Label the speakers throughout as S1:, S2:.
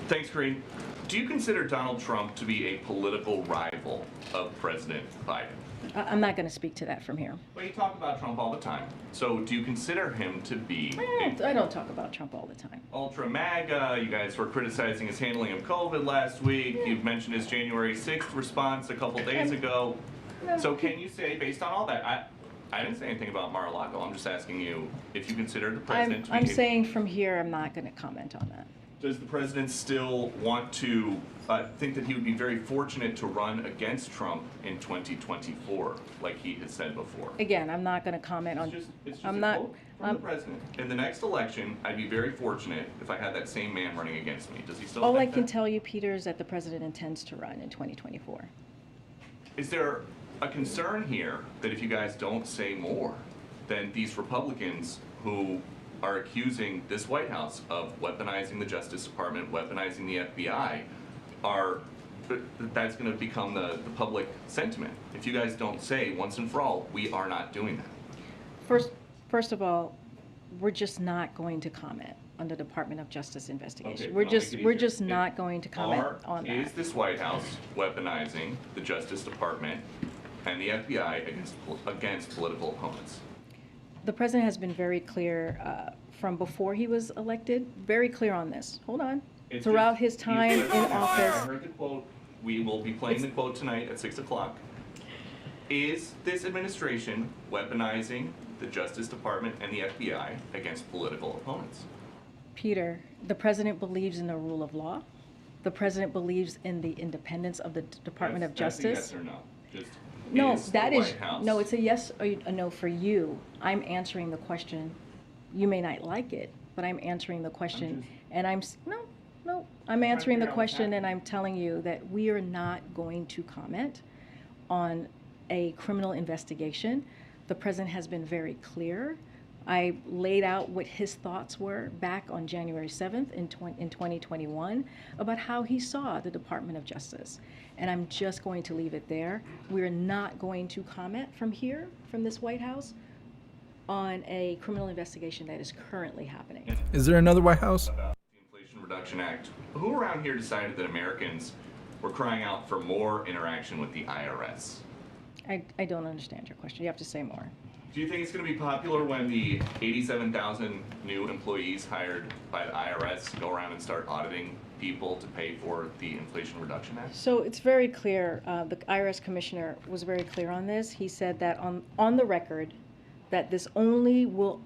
S1: Thanks, Karine. Do you consider Donald Trump to be a political rival of President Biden?
S2: I'm not going to speak to that from here.
S1: Well, you talk about Trump all the time. So do you consider him to be
S2: I don't talk about Trump all the time.
S1: ultra MAGA? You guys were criticizing his handling of COVID last week. You've mentioned his January 6th response a couple days ago.
S2: No.
S1: So can you say, based on all that, I didn't say anything about Mar-a-Lago. I'm just asking you if you consider the president to be...
S2: I'm saying from here, I'm not going to comment on that.
S1: Does the president still want to think that he would be very fortunate to run against Trump in 2024, like he has said before?
S2: Again, I'm not going to comment on...
S1: It's just
S2: I'm
S1: a
S2: not...
S1: quote from the president. In the next election, I'd be very fortunate if I had that same man running against me. Does he still
S2: All I
S1: think
S2: can
S1: that?
S2: tell you, Peter, is that the president intends to run in 2024.
S1: Is there a concern here that if you guys don't say more, then these Republicans who are accusing this White House of weaponizing the Justice Department, weaponizing the FBI, that's going to become the public sentiment? If you guys don't say once and for all, we are not doing that.
S2: First of all, we're just not going to comment on the Department of Justice investigation.
S1: Okay,
S2: we're just not going to comment on that.
S1: Is this White House weaponizing the Justice Department and the FBI against political opponents?
S2: The president has been very clear from before he was elected, very clear on this. Hold on. Throughout his time in office.
S1: I heard the quote. We will be playing the quote tonight at 6 o'clock. Is this administration weaponizing the Justice Department and the FBI against political opponents?
S2: Peter, the president believes in the rule of law. The president believes in the independence of the Department of Justice.
S1: That's a yes or no? Just
S2: No,
S1: is
S2: that
S1: the
S2: is,
S1: White House...
S2: no, it's a yes or a no for you. I'm answering the question. You may not like it, but I'm answering the question. And I'm answering the question and I'm telling you that we are not going to comment on a criminal investigation. The president has been very clear. I laid out what his thoughts were back on January 7th in 2021 about how he saw the Department of Justice. And I'm just going to leave it there. We're not going to comment from here, from this White House, on a criminal investigation that is currently happening.
S3: Is there another White House?
S1: About the Inflation Reduction Act. Who around here decided that Americans were crying out for more interaction with the IRS?
S2: I don't understand your question. You have to say more.
S1: Do you think it's going to be popular when the 87,000 new employees hired by the IRS go around and start auditing people to pay for the Inflation Reduction Act?
S2: So it's very clear. The IRS commissioner was very clear on this. He said that on the record that this will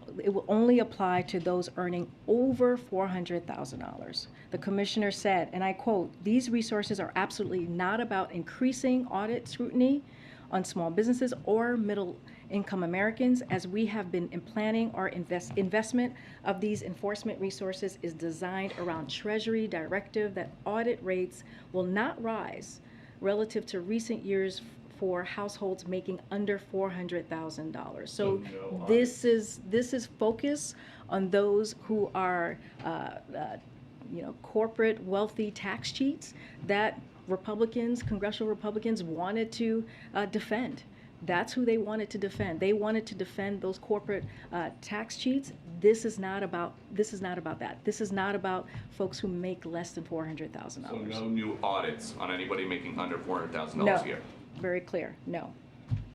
S2: only apply to those earning over $400,000. The commissioner said, and I quote, "These resources are absolutely not about increasing audit scrutiny on small businesses or middle-income Americans, as we have been planning our investment of these enforcement resources is designed around Treasury directive that audit rates will not rise relative to recent years for households making under $400,000. So this is focus on those who are corporate wealthy tax cheats that congressional Republicans wanted to defend. That's who they wanted to defend. They wanted to defend those corporate tax cheats. This is not about that. This is not about folks who make less than $400,000.
S1: So no new audits on anybody making under $400,000 a year?
S2: Very clear, no.